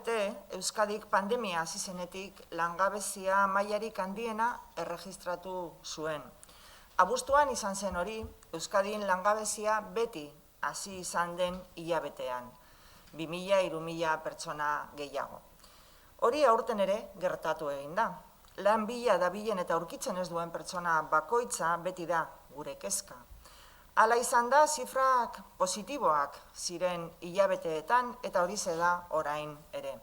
urte, Euskadik pandemia hasi zenetik langabezia mailarik handiena erregistratu zuen. Abuztuan izan zen hori, Euskadin langabezia beti hasi izan den hilabetean, 2000-3000 pertsona gehiago. Hori aurten ere gertatu egin da. Lan bila dabilen eta aurkitzen ez duen pertsona bakoitza beti da gure kezka. Hala izan da, zifrak positiboak ziren hilabeteetan eta hori da orain ere.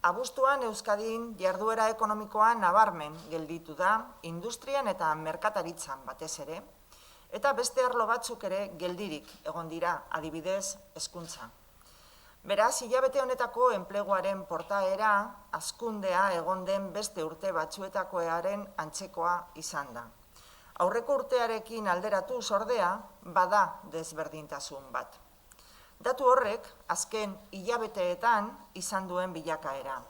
Abuztuan Euskadin jarduera ekonomikoa nabarmen gelditu da, industrian eta merkataritzan batez ere, eta beste arlo batzuk ere geldirik egon dira, adibidez, hezkuntza. Beraz, hilabete honetako enpleguaren portaera, hazkundea egon den beste urte batzuetakoaren antzekoa izan da. Aurreko urtearekin alderatu ordea, bada desberdintasun bat. Datu horrek, azken hilabeteetan izan duen bilakaera.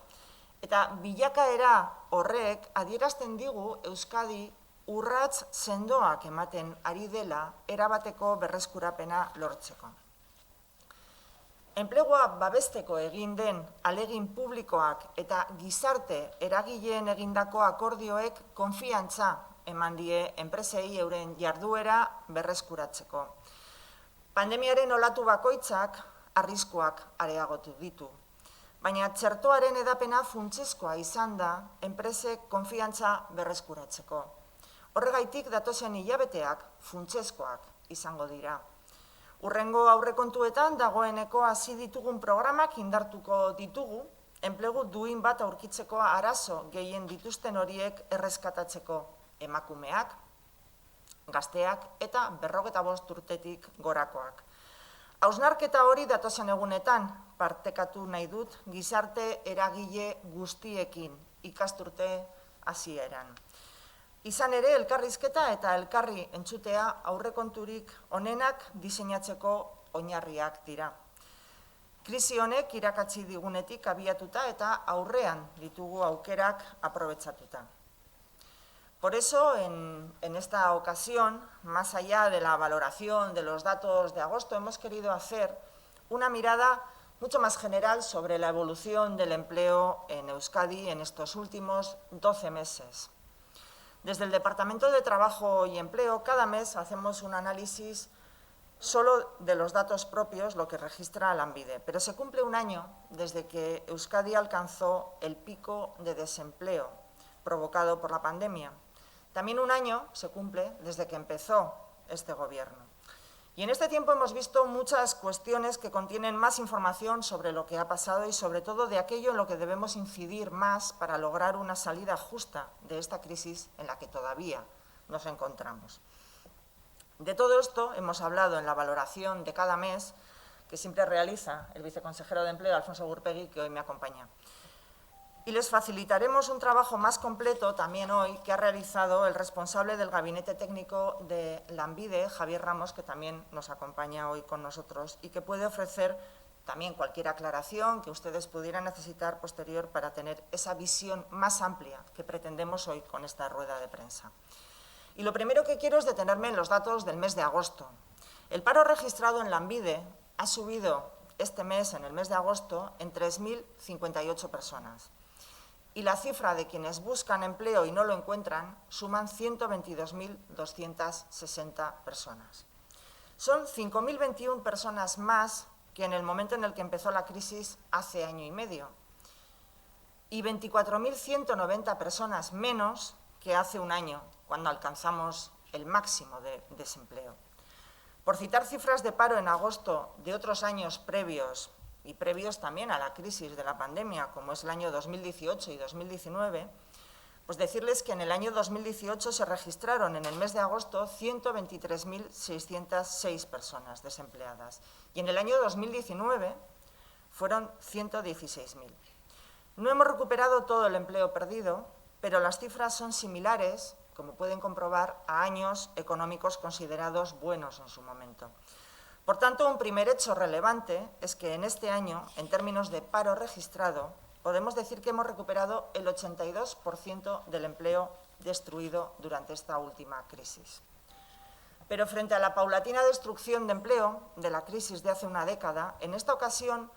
Eta bilakaera horrek adierazten digu Euskadi urrats sendoak ematen ari dela erabateko berreskurapena lortzeko. Enplegua babesteko egin den ahalegin publikoak eta gizarte eragileen egindako akordioek konfiantza eman die enpresei euren jarduera berreskuratzeko. Pandemiaren olatu bakoitzak arriskuak areagotu ditu, baina txertoaren edapena funtsezkoa izan da enpresek konfiantza berreskuratzeko. Horregaitik datozen hilabeteak funtsezkoak izango dira. Hurrengo aurrekontuetan dagoeneko hasi ditugun programak indartuko ditugu, enplegu duin bat aurkitzeko arazo gehien dituzten horiek erreskatatzeko emakumeak, gazteak eta 55 urtetik gorakoak. Hausnarketa hori datozen egunetan partekatu nahi dut gizarte eragile guztiekin ikasturte hasieran. Izan ere, elkarrizketa eta elkarri entzutea aurrekonturik onenak diseinatzeko oinarriak dira. Krisi honek irakatsi digunetik abiatuta eta aurrean ditugu aukerak aprobetxatuta. Por eso, en esta ocasión, más allá de la valoración de los datos de agosto, hemos querido hacer una mirada mucho más general sobre la evolución del empleo en Euskadi en estos últimos 12 meses. Desde el Departamento de Trabajo y Empleo, cada mes hacemos un análisis solo de los datos propios, lo que registra Lanbide, pero se cumple un año desde que Euskadi alcanzó el pico de desempleo provocado por la pandemia. También un año se cumple desde que empezó este gobierno. Y en este tiempo hemos visto muchas cuestiones que contienen más información sobre lo que ha pasado y sobre todo de aquello en lo que debemos incidir más para lograr una salida justa de esta crisis en la que todavía nos encontramos. De todo esto hemos hablado en la valoración de cada mes que siempre realiza el viceconsejero de Empleo, Alfonso Gurpegui, que hoy me acompaña. Y les facilitaremos un trabajo más completo también hoy que ha realizado el responsable del Gabinete Técnico de Lanbide, Javier Ramos, que también nos acompaña hoy con nosotros y que puede ofrecer también cualquier aclaración que ustedes pudieran necesitar posterior para tener esa visión más amplia que pretendemos hoy con esta rueda de prensa. Y lo primero que quiero es detenerme en los datos del mes de agosto. El paro registrado en Lanbide ha subido este mes, en el mes de agosto, en 3.058 personas. Y la cifra de quienes buscan empleo y no lo encuentran suman 122.260 personas. Son 5.021 personas más que en el momento en el que empezó la crisis hace año y medio y 24.190 personas menos que hace un año, cuando alcanzamos el máximo de desempleo. Por citar cifras de paro en agosto de otros años previos y previos también a la crisis de la pandemia, como es el año 2018 y 2019, pues decirles que en el año 2018 se registraron en el mes de agosto 123.606 personas desempleadas y en el año 2019 fueron 116.000. No hemos recuperado todo el empleo perdido, pero las cifras son similares, como pueden comprobar, a años económicos considerados buenos en su momento. Por tanto, un primer hecho relevante es que en este año, en términos de paro registrado, podemos decir que hemos recuperado el 82% del empleo destruido durante esta última crisis. Pero frente a la paulatina destrucción de empleo de la crisis de hace una década, en esta ocasión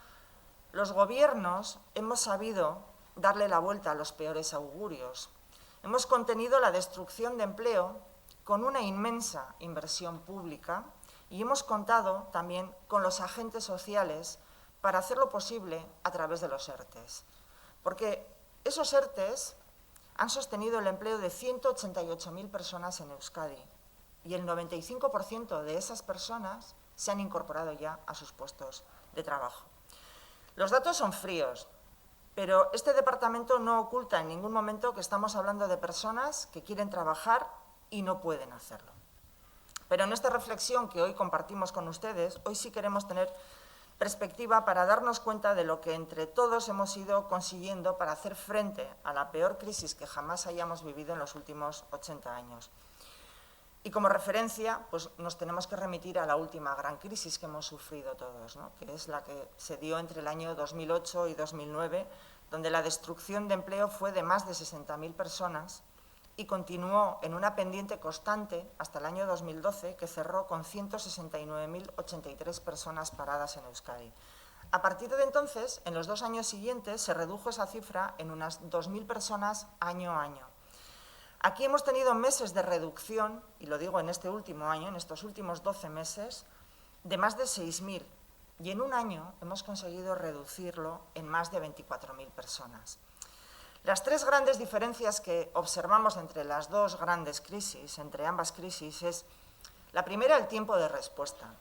Los gobiernos hemos sabido darle la vuelta a los peores augurios. Hemos contenido la destrucción de empleo con una inmensa inversión pública y hemos contado también con los agentes sociales para hacerlo posible a través de los ERTEs. Porque esos ERTEs han sostenido el empleo de 188.000 personas en Euskadi y el 95% de esas personas se han incorporado ya a sus puestos de trabajo. Los datos son fríos, pero este departamento no oculta en ningún momento que estamos hablando de personas que quieren trabajar y no pueden hacerlo. Pero en esta reflexión que hoy compartimos con ustedes, hoy sí queremos tener perspectiva para darnos cuenta de lo que entre todos hemos ido consiguiendo para hacer frente a la peor crisis que jamás hayamos vivido en los últimos 80 años. Y como referencia, pues nos tenemos que remitir a la última gran crisis que hemos sufrido todos, ¿no? Que es la que se dio entre el año 2008 y 2009, donde la destrucción de empleo fue de más de 60.000 personas y continuó en una pendiente constante hasta el año 2012, que cerró con 169.083 personas paradas en Euskadi. A partir de entonces, en los 2 años siguientes, se redujo esa cifra en unas 2.000 personas año a año. Aquí hemos tenido meses de reducción, y lo digo en este último año, en estos últimos 12 meses, de más de 6.000, y en un año hemos conseguido reducirlo en más de 24.000 personas. Las 3 grandes diferencias que observamos entre las 2 grandes crisis, entre ambas crisis, es la primera, el tiempo de respuesta.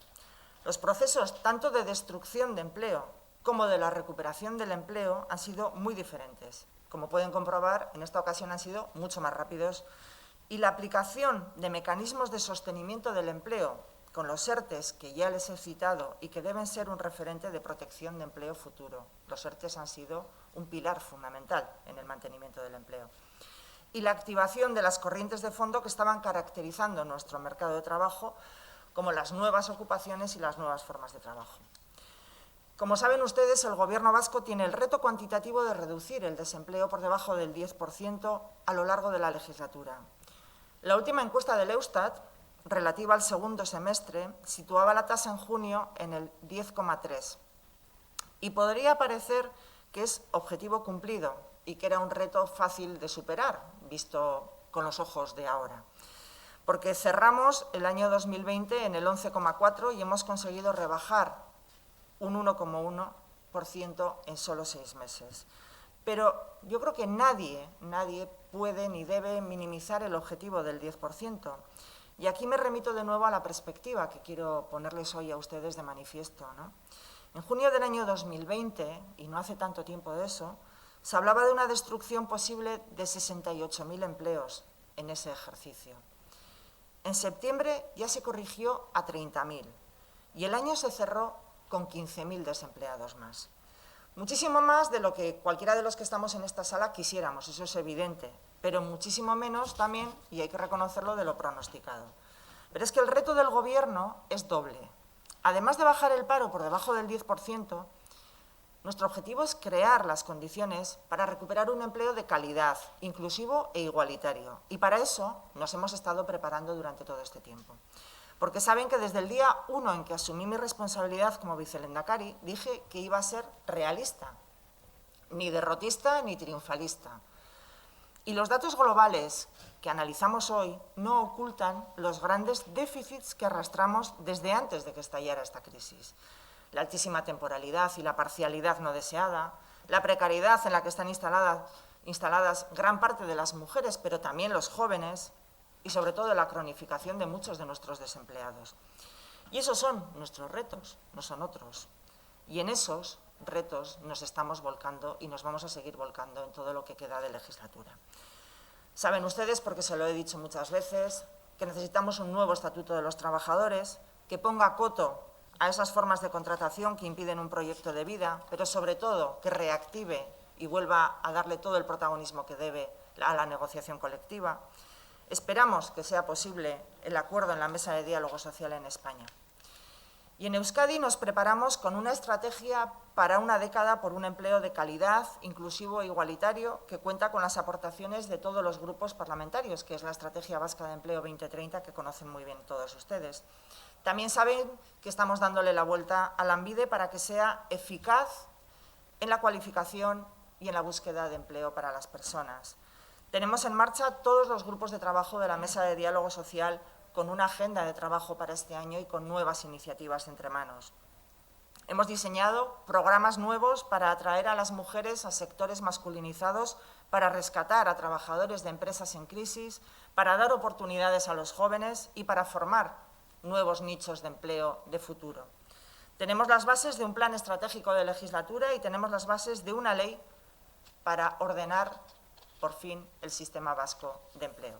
Los procesos tanto de destrucción de empleo como de la recuperación del empleo han sido muy diferentes. Como pueden comprobar, en esta ocasión han sido mucho más rápidos y la aplicación de mecanismos de sostenimiento del empleo con los ERTEs que ya les he citado y que deben ser un referente de protección de empleo futuro. Los ERTEs han sido un pilar fundamental en el mantenimiento del empleo. Y la activación de las corrientes de fondo que estaban caracterizando nuestro mercado de trabajo, como las nuevas ocupaciones y las nuevas formas de trabajo. Como saben ustedes, el Gobierno vasco tiene el reto cuantitativo de reducir el desempleo por debajo del 10% a lo largo de la legislatura. La última encuesta del Eustat, relativa al segundo semestre, situaba la tasa en junio en el 10,3%. Y podría parecer que es objetivo cumplido y que era un reto fácil de superar, visto con los ojos de ahora. Porque cerramos el año 2020 en el 11,4% y hemos conseguido rebajar un 1,1% en solo 6 meses. Pero yo creo que nadie puede ni debe minimizar el objetivo del 10%. Y aquí me remito de nuevo a la perspectiva que quiero ponerles hoy a ustedes de manifiesto, ¿no? En junio del año 2020, y no hace tanto tiempo de eso, se hablaba de una destrucción posible de 68.000 empleos en ese ejercicio. En septiembre ya se corrigió a 30.000 y el año se cerró con 15.000 desempleados más. Muchísimo más de lo que cualquiera de los que estamos en esta sala quisiéramos, eso es evidente, pero muchísimo menos también, y hay que reconocerlo, de lo pronosticado. Pero es que el reto del Gobierno es doble. Además de bajar el paro por debajo del 10%, nuestro objetivo es crear las condiciones para recuperar un empleo de calidad, inclusivo e igualitario. Y para eso nos hemos estado preparando durante todo este tiempo. Porque saben que desde el día 1 en que asumí mi responsabilidad como vicelehendakari, dije que iba a ser realista, ni derrotista ni triunfalista. Y los datos globales que analizamos hoy no ocultan los grandes déficits que arrastramos desde antes de que estallara esta crisis. La altísima temporalidad y la parcialidad no deseada, la precariedad en la que están instaladas gran parte de las mujeres, pero también los jóvenes, y sobre todo la cronificación de muchos de nuestros desempleados. Y esos son nuestros retos, no son otros. Y en esos retos nos estamos volcando y nos vamos a seguir volcando en todo lo que queda de legislatura. Saben ustedes, porque se lo he dicho muchas veces, que necesitamos un nuevo estatuto de los trabajadores que ponga coto a esas formas de contratación que impiden un proyecto de vida, pero sobre todo que reactive y vuelva a darle todo el protagonismo que debe a la negociación colectiva. Esperamos que sea posible el acuerdo en la mesa de diálogo social en España. Y en Euskadi nos preparamos con una estrategia para una década por un empleo de calidad, inclusivo e igualitario, que cuenta con las aportaciones de todos los grupos parlamentarios, que es la Estrategia Vasca de Empleo 2030, que conocen muy bien todos ustedes. También saben que estamos dándole la vuelta a Lanbide para que sea eficaz en la cualificación y en la búsqueda de empleo para las personas. Tenemos en marcha todos los grupos de trabajo de la Mesa de Diálogo Social con una agenda de trabajo para este año y con nuevas iniciativas entre manos. Hemos diseñado programas nuevos para atraer a las mujeres a sectores masculinizados, para rescatar a trabajadores de empresas en crisis, para dar oportunidades a los jóvenes y para formar nuevos nichos de empleo de futuro. Tenemos las bases de un plan estratégico de legislatura y tenemos las bases de una ley para ordenar, por fin, el sistema vasco de empleo.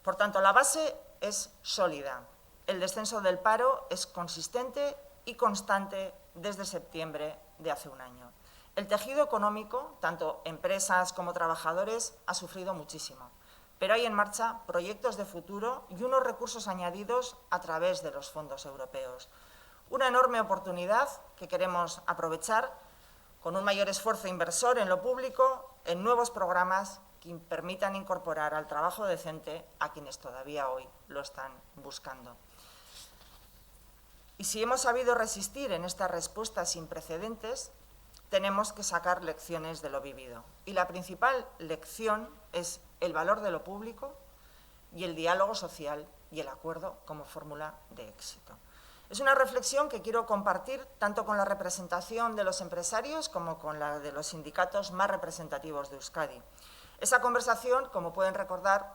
Por tanto, la base es sólida. El descenso del paro es consistente y constante desde septiembre de hace un año. El tejido económico, tanto empresas como trabajadores, ha sufrido muchísimo, pero hay en marcha proyectos de futuro y unos recursos añadidos a través de los fondos europeos. Una enorme oportunidad que queremos aprovechar con un mayor esfuerzo inversor en lo público, en nuevos programas que permitan incorporar al trabajo decente a quienes todavía hoy lo están buscando. Y si hemos sabido resistir en esta respuesta sin precedentes, tenemos que sacar lecciones de lo vivido. Y la principal lección es el valor de lo público y el diálogo social y el acuerdo como fórmula de éxito. Es una reflexión que quiero compartir tanto con la representación de los empresarios como con la de los sindicatos más representativos de Euskadi. Esa conversación, como pueden recordar,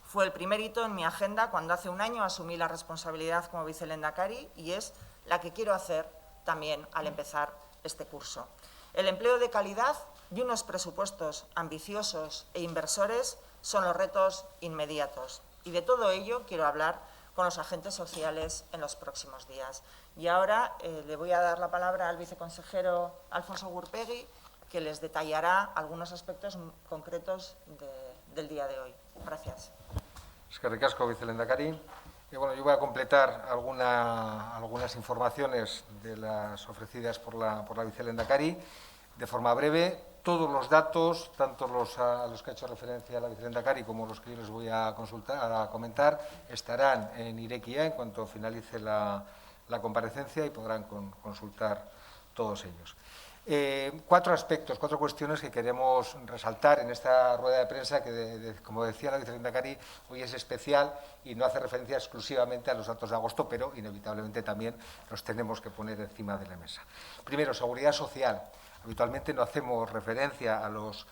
fue el primer hito en mi agenda cuando hace un año asumí la responsabilidad como vicelehendakari y es la que quiero hacer también al empezar este curso. El empleo de calidad y unos presupuestos ambiciosos e inversores son los retos inmediatos. Y de todo ello quiero hablar con los agentes sociales en los próximos días. Y ahora le voy a dar la palabra al viceconsejero Alfonso Gurpegui, que les detallará algunos aspectos concretos del día de hoy. Gracias. Eskerrik asko, vicelehendakari. Bueno, yo voy a completar algunas informaciones de las ofrecidas por la vicelehendakari de forma breve. Todos los datos, tanto a los que ha hecho referencia la vicelehendakari como los que yo les voy a comentar, estarán en Irekia en cuanto finalice la comparecencia y podrán consultar todos ellos. 4 aspectos, 4 cuestiones que queremos resaltar en esta rueda de prensa que, como decía la vicelehendakari, hoy es especial y no hace referencia exclusivamente a los datos de agosto, pero inevitablemente también los tenemos que poner encima de la mesa. Primero, seguridad social. Habitualmente no hacemos referencia a los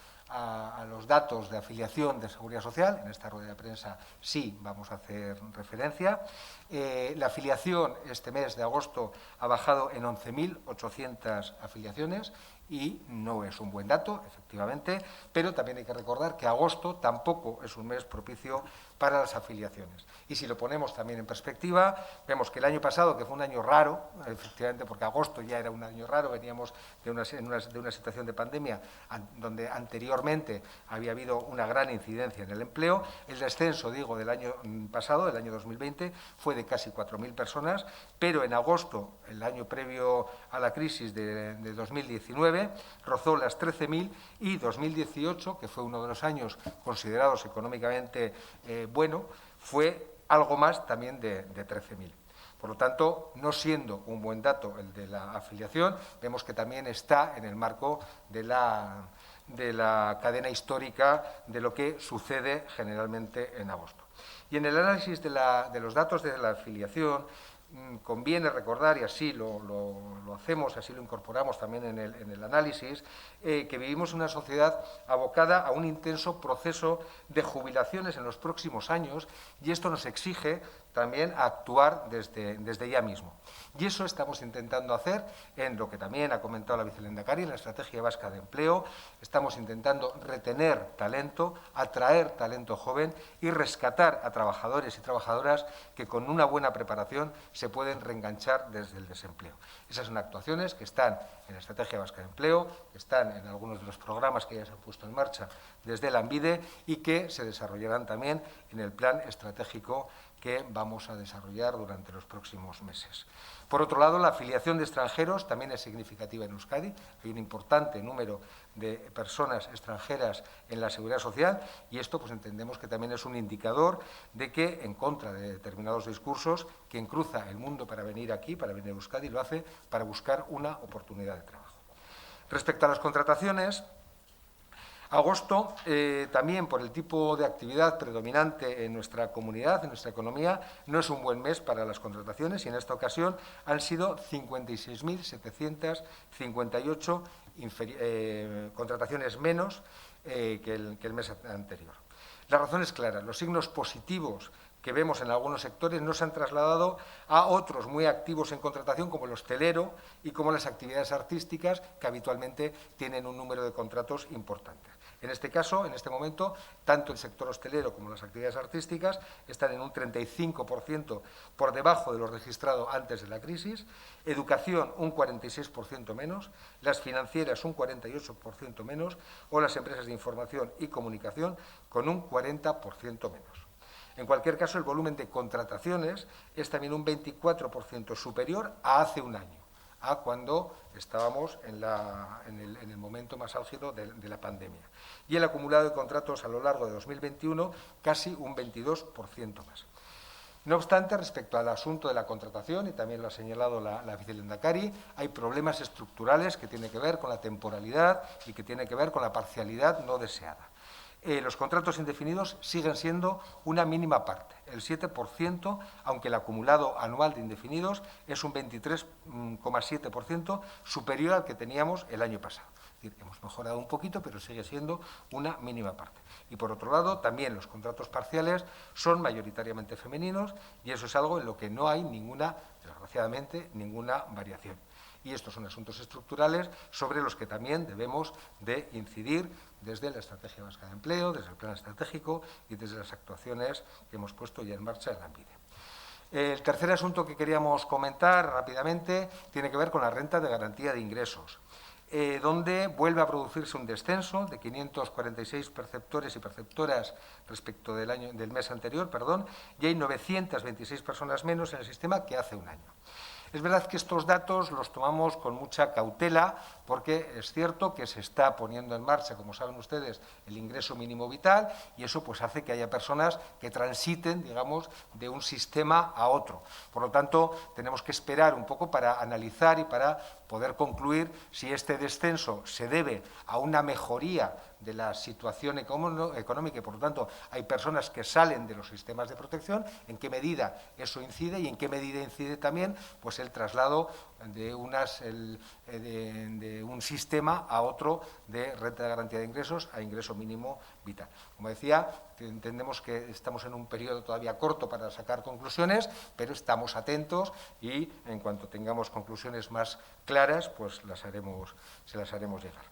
datos de afiliación de Seguridad Social. En esta rueda de prensa sí vamos a hacer referencia. La afiliación este mes de agosto ha bajado en 11.800 afiliaciones y no es un buen dato, efectivamente, pero también hay que recordar que agosto tampoco es un mes propicio para las afiliaciones. Y si lo ponemos también en perspectiva, vemos que el año pasado, que fue un año raro, efectivamente, porque agosto ya era un año raro, veníamos de una situación de pandemia donde anteriormente había habido una gran incidencia en el empleo. El descenso, digo, del año pasado, del año 2020, fue de casi 4.000 personas, pero en agosto, el año previo a la crisis de 2019, rozó las 13.000 y 2018, que fue uno de los años considerados económicamente bueno, fue algo más también de 13.000. Por lo tanto, no siendo un buen dato el de la afiliación, vemos que también está en el marco de la cadena histórica de lo que sucede generalmente en agosto. Y en el análisis de los datos de la afiliación, conviene recordar, y así lo hacemos, así lo incorporamos también en el análisis, que vivimos una sociedad abocada a un intenso proceso de jubilaciones en los próximos años y esto nos exige también a actuar desde ya mismo. Y eso estamos intentando hacer en lo que también ha comentado la vicelehendakari, en la Estrategia Vasca de Empleo. Estamos intentando retener talento, atraer talento joven y rescatar a trabajadores y trabajadoras que con una buena preparación se pueden reenganchar desde el desempleo. Esas son actuaciones que están en la Estrategia Vasca de Empleo, que están en algunos de los programas que ya se han puesto en marcha desde el ANVIDE y que se desarrollarán también en el plan estratégico que vamos a desarrollar durante los próximos meses. Por otro lado, la afiliación de extranjeros también es significativa en Euskadi. Hay un importante número de personas extranjeras en la Seguridad Social y esto pues entendemos que también es un indicador de que, en contra de determinados discursos, quien cruza el mundo para venir aquí, para venir a Euskadi, lo hace para buscar una oportunidad de trabajo. Respecto a las contrataciones, agosto, también por el tipo de actividad predominante en nuestra comunidad, en nuestra economía, no es un buen mes para las contrataciones y en esta ocasión han sido 56.758 contrataciones menos que el mes anterior. La razón es clara, los signos positivos que vemos en algunos sectores no se han trasladado a otros muy activos en contratación, como el hostelero y como las actividades artísticas, que habitualmente tienen un número de contratos importantes. En este caso, en este momento, tanto el sector hostelero como las actividades artísticas están en un 35% por debajo de lo registrado antes de la crisis, educación un 46% menos, las financieras un 48% menos o las empresas de información y comunicación con un 40% menos. En cualquier caso, el volumen de contrataciones es también un 24% superior a hace un año, a cuando estábamos en el momento más álgido de la pandemia. Y el acumulado de contratos a lo largo de 2021, casi un 22% más. No obstante, respecto al asunto de la contratación, y también lo ha señalado la vicelehendakari, hay problemas estructurales que tienen que ver con la temporalidad y que tienen que ver con la parcialidad no deseada. Los contratos indefinidos siguen siendo una mínima parte, el 7%, aunque el acumulado anual de indefinidos es un 23,7% superior al que teníamos el año pasado. Es decir, hemos mejorado un poquito, pero sigue siendo una mínima parte. Y por otro lado, también los contratos parciales son mayoritariamente femeninos y eso es algo en lo que no hay desgraciadamente, ninguna variación. Y estos son asuntos estructurales sobre los que también debemos de incidir desde la Estrategia Vasca de Empleo, desde el Plan Estratégico y desde las actuaciones que hemos puesto ya en marcha en Lanbide. El tercer asunto que queríamos comentar rápidamente tiene que ver con la renta de garantía de ingresos, donde vuelve a producirse un descenso de 546 perceptores y perceptoras respecto del mes anterior, y hay 926 personas menos en el sistema que hace un año. Es verdad que estos datos los tomamos con mucha cautela porque es cierto que se está poniendo en marcha, como saben ustedes, el ingreso mínimo vital y eso pues hace que haya personas que transiten, digamos, de un sistema a otro. Por lo tanto, tenemos que esperar un poco para analizar y para poder concluir si este descenso se debe a una mejoría de la situación económica y, por lo tanto, hay personas que salen de los sistemas de protección, en qué medida eso incide y en qué medida incide también pues, el traslado de un sistema a otro de renta de garantía de ingresos a ingreso mínimo vital. Como decía, entendemos que estamos en un periodo todavía corto para sacar conclusiones, pero estamos atentos y en cuanto tengamos conclusiones más claras, pues se las haremos llegar.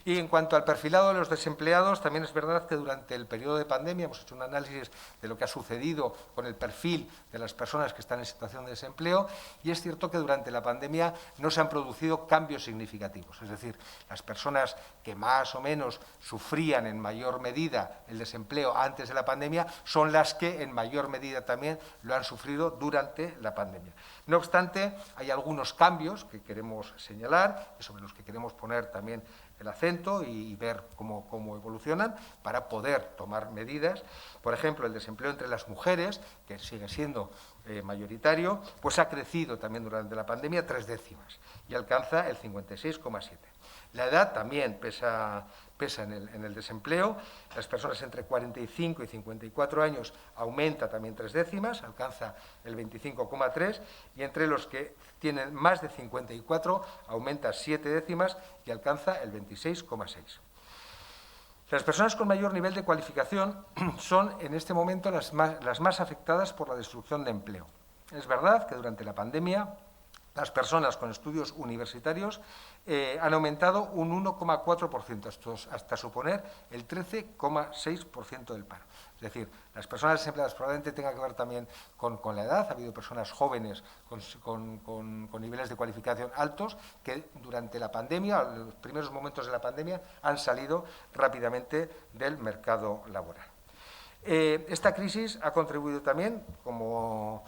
Y en cuanto al perfilado de los desempleados, también es verdad que durante el periodo de pandemia hemos hecho un análisis de lo que ha sucedido con el perfil de las personas que están en situación de desempleo y es cierto que durante la pandemia no se han producido cambios significativos. Es decir, las personas que más o menos sufrían en mayor medida el desempleo antes de la pandemia son las que en mayor medida también lo han sufrido durante la pandemia. No obstante, hay algunos cambios que queremos señalar y sobre los que queremos poner también el acento y ver cómo evolucionan para poder tomar medidas. Por ejemplo, el desempleo entre las mujeres, que sigue siendo mayoritario, pues ha crecido también durante la pandemia 3 décimas y alcanza el 56,7. La edad también pesa en el desempleo. Las personas entre 45 y 54 años aumenta también 3 décimas, alcanza el 25,3 y entre los que tienen más de 54 aumenta 7 décimas y alcanza el 26,6. Las personas con mayor nivel de cualificación son en este momento las más afectadas por la destrucción de empleo. Es verdad que durante la pandemia las personas con estudios universitarios han aumentado un 1,4%, hasta suponer el 13,6% del paro. Es decir, las personas desempleadas probablemente tenga que ver también con la edad. Ha habido personas jóvenes con niveles de cualificación altos que durante la pandemia, los primeros momentos de la pandemia, han salido rápidamente del mercado laboral. Esta crisis ha contribuido también, como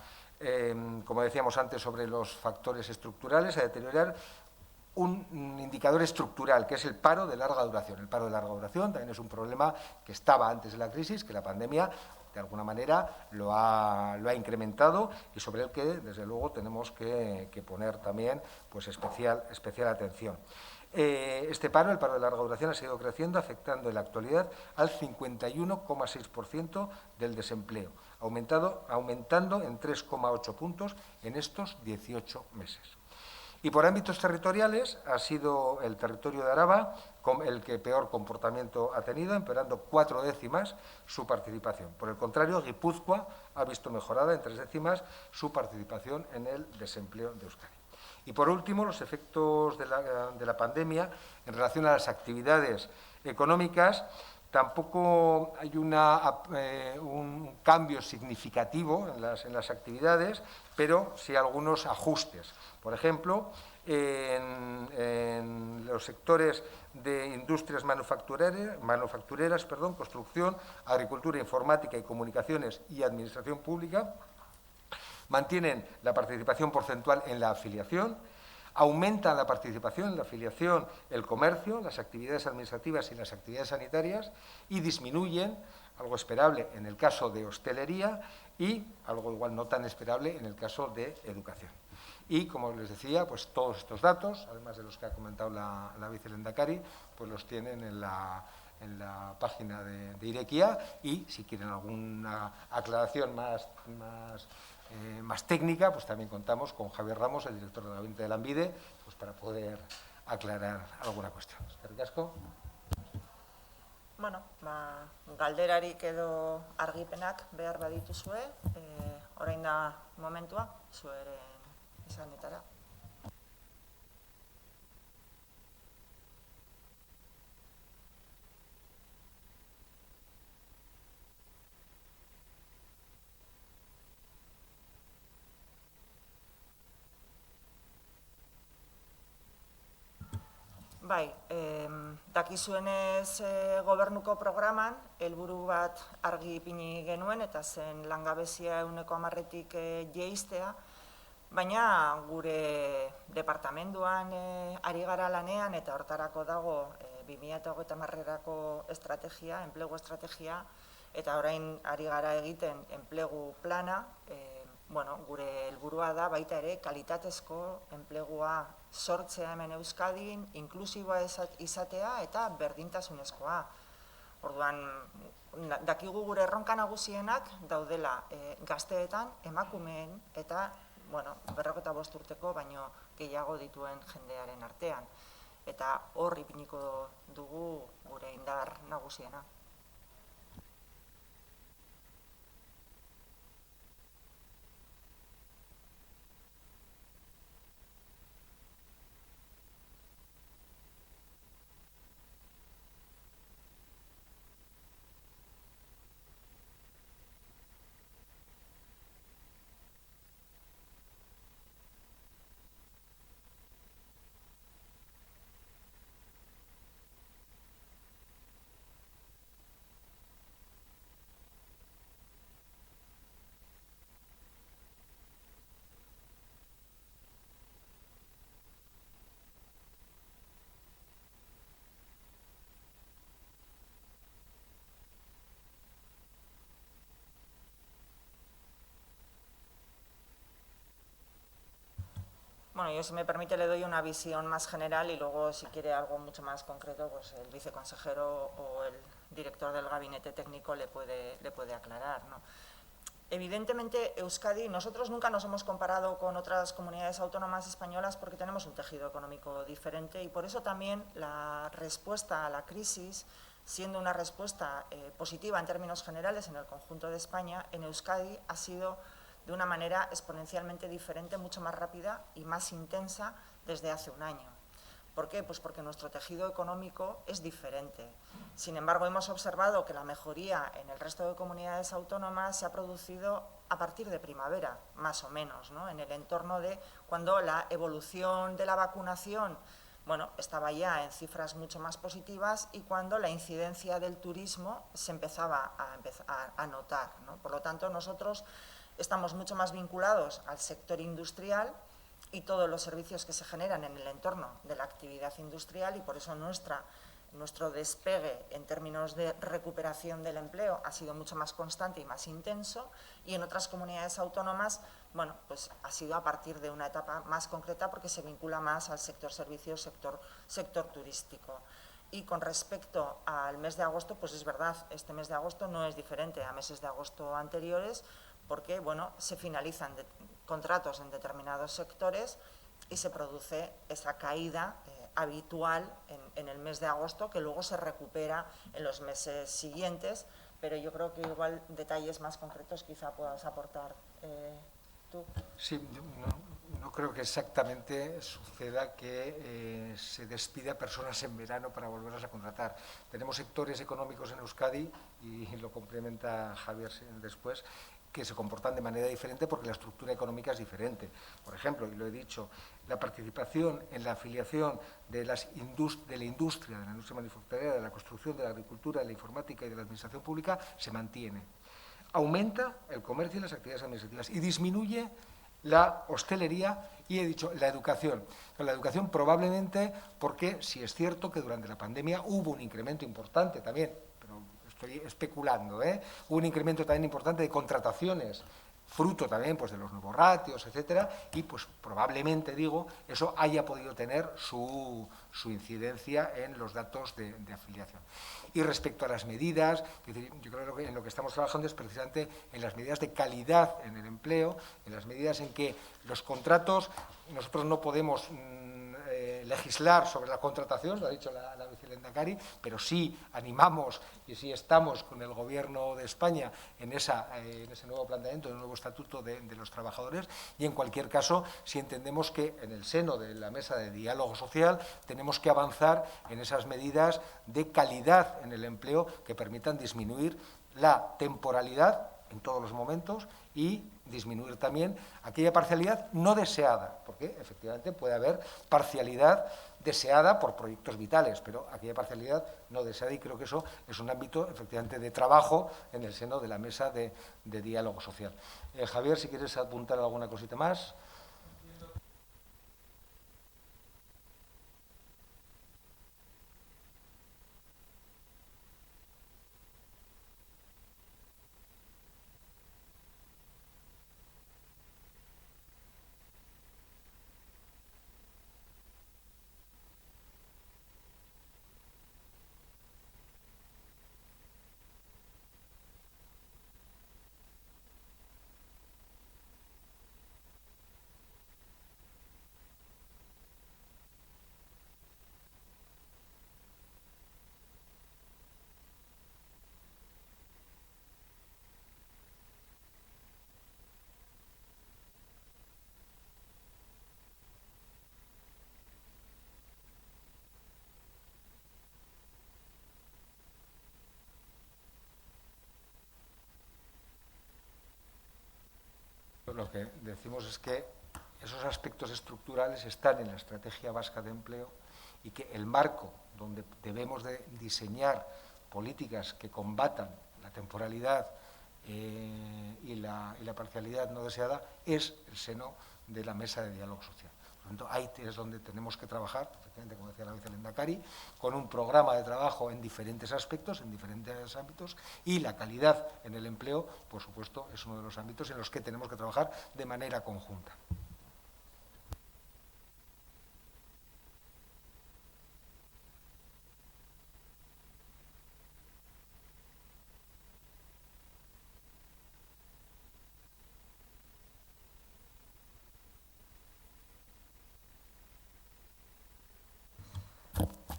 decíamos antes, sobre los factores estructurales, a deteriorar un indicador estructural, que es el paro de larga duración. El paro de larga duración también es un problema que estaba antes de la crisis, que la pandemia, de alguna manera, lo ha incrementado y sobre el que, desde luego, tenemos que poner también pues, especial atención. Este paro, el paro de larga duración, ha seguido creciendo, afectando en la actualidad al 51,6% del desempleo, aumentando en 3,8 puntos en estos 18 meses. Y por ámbitos territoriales ha sido el territorio de Araba el que peor comportamiento ha tenido, empeorando 4 décimas su participación. Por el contrario, Guipúzcoa ha visto mejorada en 3 décimas su participación en el desempleo de Euskadi. Y por último, los efectos de la pandemia en relación a las actividades económicas. Tampoco hay un cambio significativo en las actividades, pero sí algunos ajustes. Por ejemplo, en los sectores de industrias manufactureras, construcción, agricultura, informática y comunicaciones y administración pública, mantienen la participación porcentual en la afiliación, aumentan la participación en la afiliación el comercio, las actividades administrativas y las actividades sanitarias, y disminuyen, algo esperable en el caso de hostelería y algo igual no tan esperable en el caso de educación. Y, como les decía, pues todos estos datos, además de los que ha comentado la vicelehendakari, pues los tienen en la página de Irekia, y si quieren alguna aclaración más técnica, pues también contamos con Javier Ramos, el director del gabinete de Lanbide, pues para poder aclarar alguna cuestión. Eskerrik asko. Bueno, galderarik edo argipenak behar badituzue, orain da momentua, zueren izanetara. Bai, dakizuenez gobernuko programan helburu bat argi ipini genuen eta zen langabezia 10%tik jeistea, baina gure departamenduan ari gara lanean eta hortarako dago 2030erako estrategia, enplegu estrategia, eta orain ari gara egiten enplegu plana. Gure helburua da baita ere kalitatezko enplegua sortzea hemen Euskadin, inklusiboa izatea eta berdintasunezkoa. Orduan, dakigu gure erronka nagusienak daudela gazteetan, emakumeen eta 55 urteko baino gehiago dituen jendearen artean. Eta hor ipiniko dugu gure indar nagusiena. Bueno, yo, si me permite, le doy una visión más general y luego, si quiere algo mucho más concreto, pues el viceconsejero o el director del gabinete técnico le puede aclarar, ¿no? Evidentemente, Euskadi, nosotros nunca nos hemos comparado con otras comunidades autónomas españolas porque tenemos un tejido económico diferente, y por eso también la respuesta a la crisis, siendo una respuesta positiva en términos generales en el conjunto de España, en Euskadi ha sido de una manera exponencialmente diferente, mucho más rápida y más intensa desde hace un año. ¿Por qué? Pues porque nuestro tejido económico es diferente. Sin embargo, hemos observado que la mejoría en el resto de comunidades autónomas se ha producido a partir de primavera, más o menos, ¿no? En el entorno de cuando la evolución de la vacunación, estaba ya en cifras mucho más positivas, y cuando la incidencia del turismo se empezaba a notar, ¿no? Por lo tanto, nosotros estamos mucho más vinculados al sector industrial y todos los servicios que se generan en el entorno de la actividad industrial, y por eso nuestra nuestro despegue en términos de recuperación del empleo ha sido mucho más constante y más intenso, y en otras comunidades autónomas, bueno, pues ha sido a partir de una etapa más concreta porque se vincula más al sector servicios, sector turístico. Y con respecto al mes de agosto, pues es verdad, este mes de agosto no es diferente a meses de agosto anteriores porque, bueno, se finalizan contratos en determinados sectores y se produce esa caída habitual en el mes de agosto, que luego se recupera en los meses siguientes, pero yo creo que igual detalles más concretos quizá puedas aportar tú. Sí, no creo que exactamente suceda que se despida personas en verano para volverlas a contratar. Tenemos sectores económicos en Euskadi, y lo complementa Javier después, que se comportan de manera diferente porque la estructura económica es diferente. Por ejemplo, y lo he dicho, la participación en la afiliación de la industria manufacturera, de la construcción, de la agricultura, de la informática y de la administración pública se mantiene. Aumenta el comercio y las actividades administrativas y disminuye la hostelería y, he dicho, la educación. La educación probablemente porque sí es cierto que durante la pandemia hubo un incremento importante también, pero estoy especulando, hubo un incremento también importante de contrataciones, fruto también pues de los nuevos ratios, etcétera, y pues probablemente, digo, eso haya podido tener su incidencia en los datos de afiliación. Y respecto a las medidas, yo creo que en lo que estamos trabajando es precisamente en las medidas de calidad en el empleo, en las medidas en que los contratos, nosotros no podemos legislar sobre la contratación, lo ha dicho la vicelehendakari, pero sí animamos y sí estamos con el Gobierno de España en ese nuevo planteamiento, en el nuevo estatuto de los trabajadores, y en cualquier caso, si entendemos que en el seno de la mesa de diálogo social tenemos que avanzar en esas medidas de calidad en el empleo que permitan disminuir la temporalidad en todos los momentos y disminuir también aquella parcialidad no deseada, porque efectivamente puede haber parcialidad deseada por proyectos vitales, pero aquella parcialidad no deseada, y creo que eso es un ámbito efectivamente de trabajo en el seno de la mesa de diálogo social. Javier, si quieres apuntar alguna cosita más. Lo que decimos es que esos aspectos estructurales están en la Estrategia Vasca de Empleo y que el marco donde debemos de diseñar políticas que combatan la temporalidad y la parcialidad no deseada es el seno de la mesa de diálogo social. Por lo tanto, ahí es donde tenemos que trabajar, efectivamente, como decía la vicelehendakari, con un programa de trabajo en diferentes aspectos, en diferentes ámbitos, y la calidad en el empleo, por supuesto, es uno de los ámbitos en los que tenemos que trabajar de manera conjunta.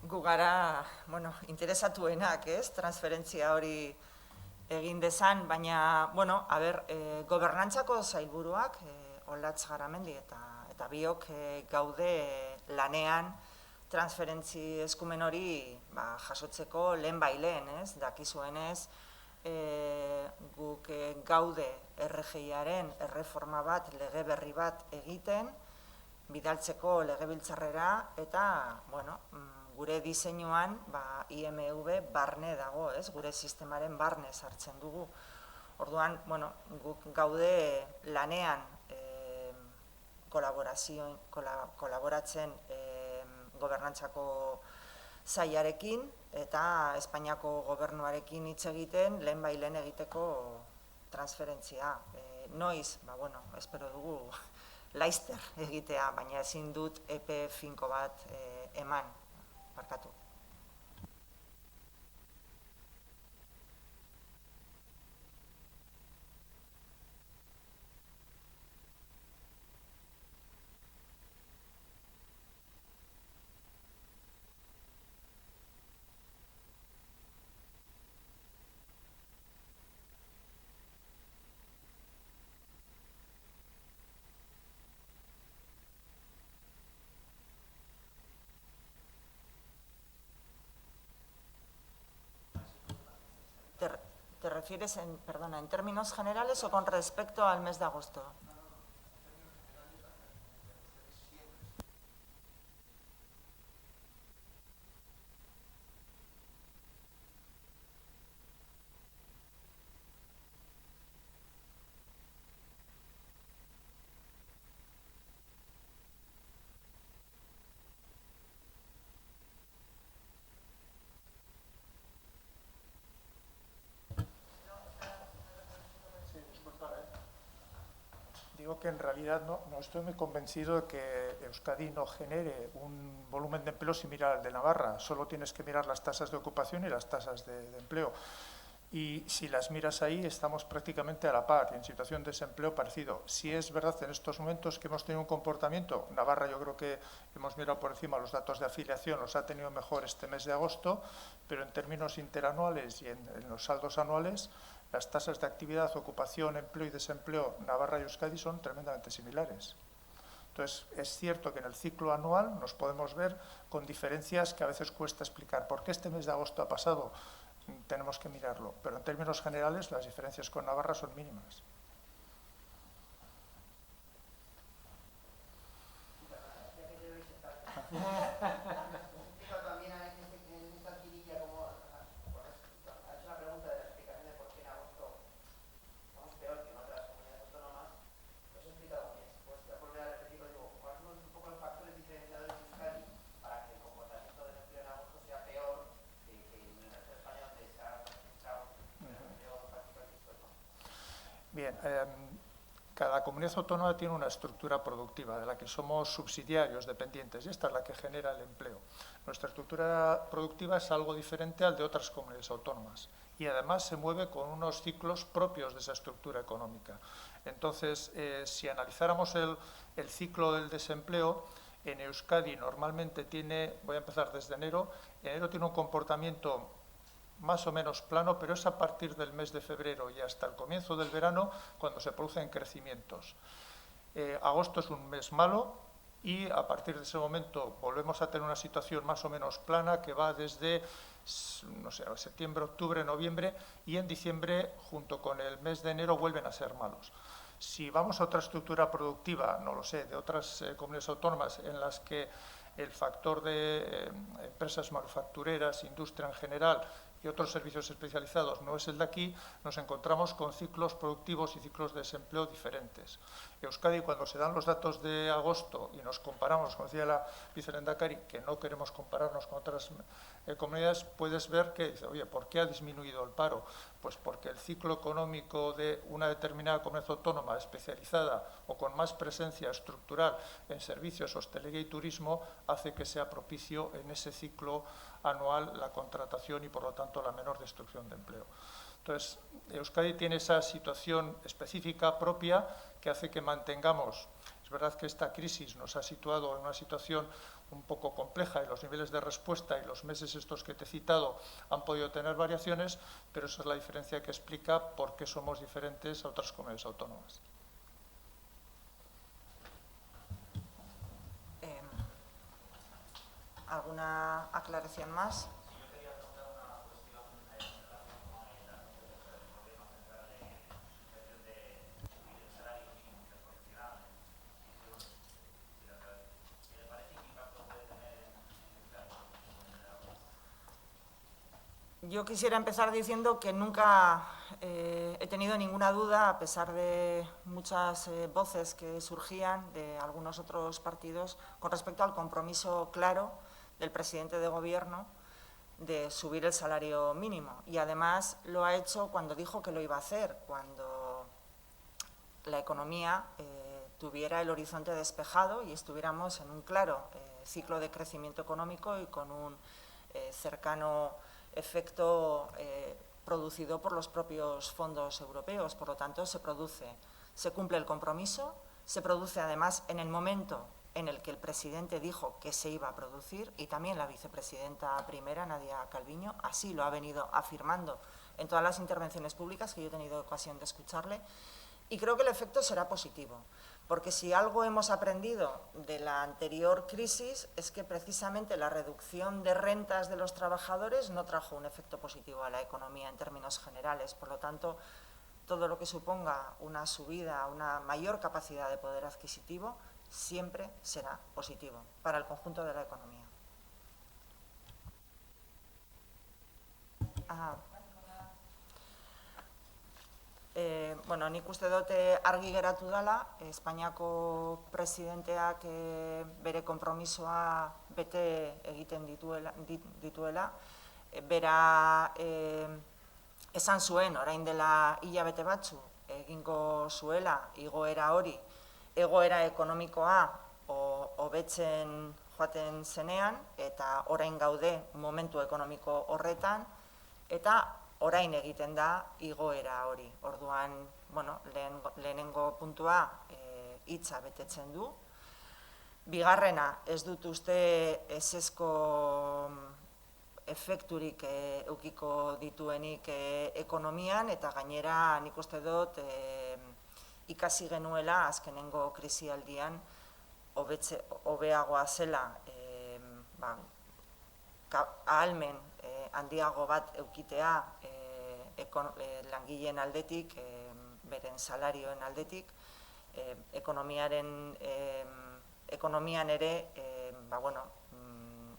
Gu gara, bueno, interesatuenak, ez, transferentzia hori egin dezan, baina, bueno, gobernantzako sailburuak, Olatz Garamendi eta biok gaude lanean transferentzi eskumen hori jasotzeko lehenbailen, ez, dakizuenez, guk gaude RGIaren erreforma bat, lege berri bat egiten, bidaltzeko legebiltzarrera, eta, bueno, gure diseinuan IMV barne dago, ez, gure sistemaren barne sartzen dugu. Orduan, bueno, guk gaude lanean kolaboratzen gobernantzako sailarekin, eta Espainiako gobernuarekin hitz egiten lehen egiteko transferentzia. Noiz, espero dugu laizter egitea, baina ezin dut epe finko bat eman, barkatu. ¿Te refieres en términos generales o con respecto al mes de agosto? Digo que en realidad no estoy muy convencido de que Euskadi no genere un volumen de empleo similar al de Navarra. Solo tienes que mirar las tasas de ocupación y las tasas de empleo. Y si las miras ahí, estamos prácticamente a la par y en situación de desempleo parecido. Si es verdad en estos momentos que hemos tenido un comportamiento, Navarra yo creo que hemos mirado por encima los datos de afiliación, los ha tenido mejor este mes de agosto, pero en términos interanuales y en los saldos anuales, las tasas de actividad, ocupación, empleo y desempleo Navarra y Euskadi son tremendamente similares. Entonces, es cierto que en el ciclo anual nos podemos ver con diferencias que a veces cuesta explicar. ¿Por qué este mes de agosto ha pasado? Tenemos que mirarlo, pero en términos generales las diferencias con Navarra son mínimas. Bien, cada comunidad autónoma tiene una estructura productiva de la que somos subsidiarios, dependientes, y esta es la que genera el empleo. Nuestra estructura productiva es algo diferente al de otras comunidades autónomas y además se mueve con unos ciclos propios de esa estructura económica. Entonces, si analizáramos el ciclo del desempleo, en Euskadi normalmente voy a empezar desde enero tiene un comportamiento más o menos plano, pero es a partir del mes de febrero y hasta el comienzo del verano cuando se producen crecimientos. Agosto es un mes malo y a partir de ese momento volvemos a tener una situación más o menos plana que va desde septiembre, octubre, noviembre y en diciembre junto con el mes de enero vuelven a ser malos. Si vamos a otra estructura productiva, de otras comunidades autónomas en las que el factor de empresas manufactureras, industria en general y otros servicios especializados no es el de aquí, nos encontramos con ciclos productivos y ciclos de desempleo diferentes. Euskadi, cuando se dan los datos de agosto y nos comparamos, como decía la vicelehendakari, que no queremos compararnos con otras comunidades, puedes ver que, oye, ¿por qué ha disminuido el paro? Pues porque el ciclo económico de una determinada comunidad autónoma especializada o con más presencia estructural en servicios, hostelería y turismo hace que sea propicio en ese ciclo anual la contratación y, por lo tanto, la menor destrucción de empleo. Entonces, Euskadi tiene esa situación específica propia que hace que mantengamos. Es verdad que esta crisis nos ha situado en una situación un poco compleja y los niveles de respuesta y los meses estos que te he citado han podido tener variaciones, pero esa es la diferencia que explica por qué somos diferentes a otras comunidades autónomas. ¿Alguna aclaración más? Yo quisiera empezar diciendo que nunca he tenido ninguna duda, a pesar de muchas voces que surgían de algunos otros partidos, con respecto al compromiso claro del presidente de Gobierno de subir el salario mínimo. Y además lo ha hecho cuando dijo que lo iba a hacer, cuando la economía tuviera el horizonte despejado y estuviéramos en un claro ciclo de crecimiento económico y con un cercano efecto producido por los propios fondos europeos. Por lo tanto, se cumple el compromiso, se produce además en el momento en el que el presidente dijo que se iba a producir, y también la vicepresidenta primera, Nadia Calviño, así lo ha venido afirmando en todas las intervenciones públicas que yo he tenido ocasión de escucharle, y creo que el efecto será positivo, porque si algo hemos aprendido de la anterior crisis es que precisamente la reducción de rentas de los trabajadores no trajo un efecto positivo a la economía en términos generales. Por lo tanto, todo lo que suponga una subida, una mayor capacidad de poder adquisitivo, siempre será positivo para el conjunto de la economía. Bueno, nik uste dute argi geratu dela, Espainiako presidenteak bere konpromisoa bete egiten dituela. Bera esan zuen, orain dela hilabete batzu, egingo zuela igoera hori, egoera ekonomikoa hobetzen joaten zenean, eta orain gaude momentu ekonomiko horretan, eta orain egiten da igoera hori. Orduan, lehenengo puntua hitza betetzen du. Bigarrena, ez dut uste ezezko efekturik eukiko dituenik ekonomian, eta gainera nik uste dut ikasi genuela azkenengo krisialdian hobeagoa zela ahalmen handiago bat eukitea langileen aldetik, beren salarioen aldetik, ekonomian ere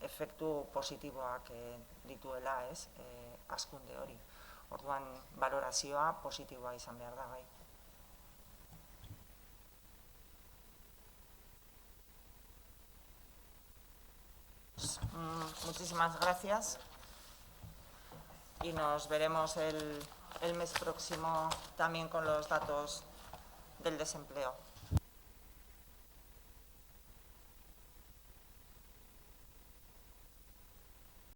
efektu positiboak dituela, hazkunde hori. Orduan, balorazioa positiboa izan behar da, bai. Muchísimas gracias y nos veremos el mes próximo también con los datos del desempleo.